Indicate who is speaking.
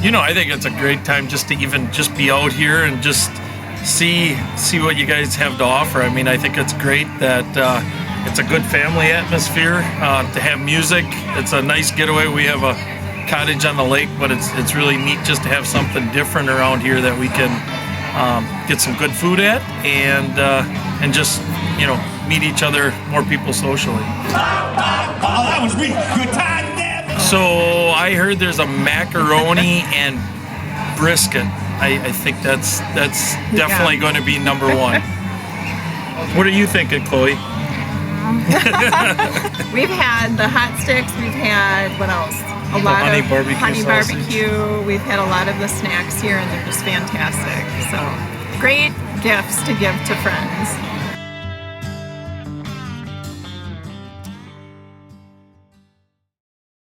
Speaker 1: I think it's a great time just to even just be out here and just see what you guys have to offer. I mean, I think it's great that it's a good family atmosphere to have music. It's a nice getaway. We have a cottage on the lake, but it's really neat just to have something different around here that we can get some good food at and just meet each other, more people socially.
Speaker 2: Oh, that was really good time.
Speaker 1: So I heard there's a macaroni and brisket. I think that's definitely going to be number one. What are you thinking, Chloe?
Speaker 3: We've had the hot sticks. We've had, what else? A lot
Speaker 1: honey
Speaker 3: of
Speaker 1: barbecue
Speaker 3: honey
Speaker 1: sausage.
Speaker 3: barbecue. We've had a lot of the snacks here, and they're just fantastic. So great gifts to give to friends.